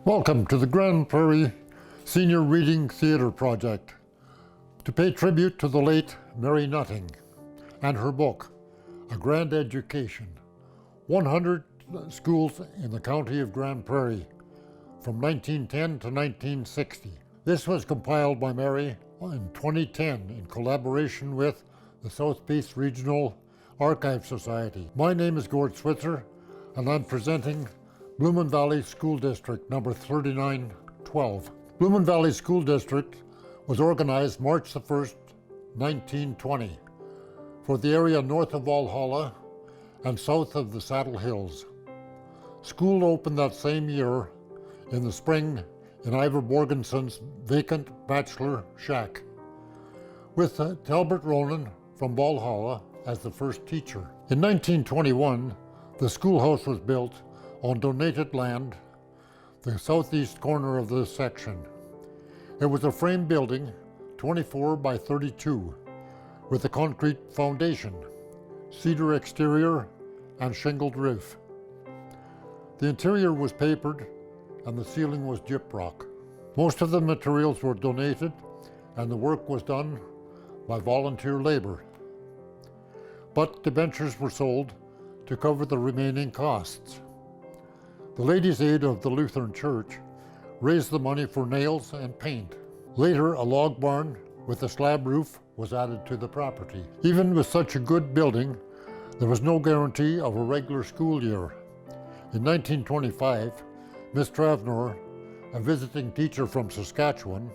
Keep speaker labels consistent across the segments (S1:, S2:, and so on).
S1: Welcome to the Grand Prairie Senior Reading Theatre Project to pay tribute to the late Mary Nutting and her book, A Grande Education, 100 schools in the county of Grand Prairie from 1910 to 1960. This was compiled by Mary in 2010 in collaboration with the South Peace Regional Archive Society. My name is Gord Switzer, and I'm presenting Bloomin' Valley School District number 3912. Bloomin' Valley School District was organized March the 1st, 1920 for the area north of Valhalla and south of the Saddle Hills. School opened that same year in the spring in Ivor Borgenson's vacant bachelor shack, with Talbot Ronan from Valhalla as the first teacher. In 1921, the schoolhouse was built on donated land, the southeast corner of this section. It was a frame building, 24 by 32, with a concrete foundation, cedar exterior, and shingled roof. The interior was papered, and the ceiling was gyprock. Most of the materials were donated, and the work was done by volunteer labor. But debentures were sold to cover the remaining costs. The Ladies' Aid of the Lutheran Church raised the money for nails and paint. Later, a log barn with a slab roof was added to the property. Even with such a good building, there was no guarantee of a regular school year. In 1925, Miss Travnor, a visiting teacher from Saskatchewan,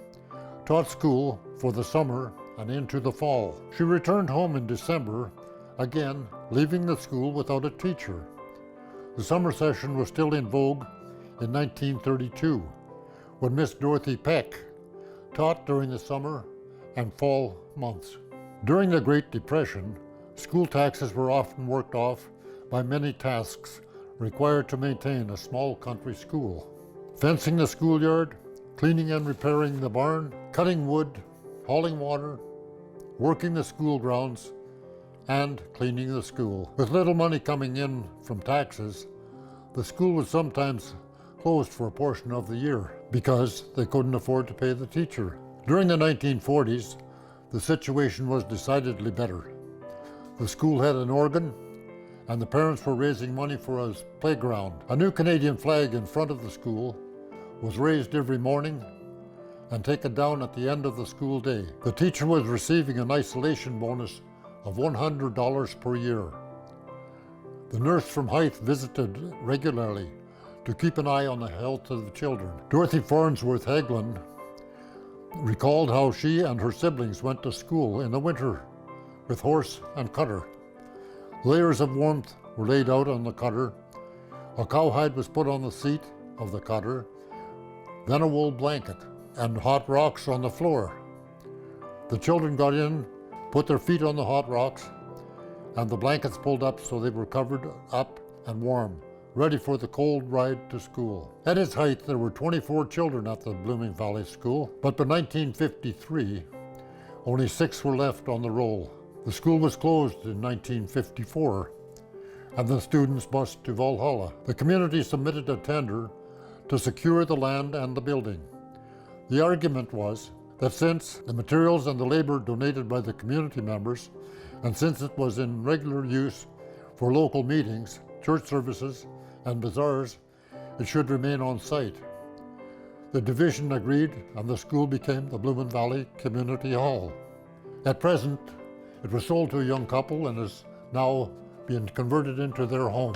S1: taught school for the summer and into the fall. She returned home in December, again leaving the school without a teacher. The summer session was still in vogue in 1932, when Miss Dorothy Peck taught during the summer and fall months. During the Great Depression, school taxes were often worked off by many tasks required to maintain a small country school. Fencing the schoolyard, cleaning and repairing the barn, cutting wood, hauling water, working the school grounds, and cleaning the school. With little money coming in from taxes, the school was sometimes closed for a portion of the year because they couldn't afford to pay the teacher. During the 1940s, the situation was decidedly better. The school had an organ, and the parents were raising money for a playground. A new Canadian flag in front of the school was raised every morning and taken down at the end of the school day. The teacher was receiving an isolation bonus of $100 per year. The nurse from Hythe visited regularly to keep an eye on the health of the children. Dorothy Farnsworth Hagelin recalled how she and her siblings went to school in the winter with horse and cutter. Layers of warmth were laid out on the cutter. A cowhide was put on the seat of the cutter, then a wool blanket, and hot rocks on the floor. The children got in, put their feet on the hot rocks, and the blankets pulled up so they were covered up and warm, ready for the cold ride to school. At its height, there were 24 children at the Bloomin' Valley School, but by 1953, only 6 were left on the roll. The school was closed in 1954, and the students bused to Valhalla. The community submitted a tender to secure the land and the building. The argument was that since the materials and the labor donated by the community members, and since it was in regular use for local meetings, church services, and bazaars, it should remain on site. The division agreed, and the school became the Bloomin' Valley Community Hall. At present, it was sold to a young couple and is now being converted into their home.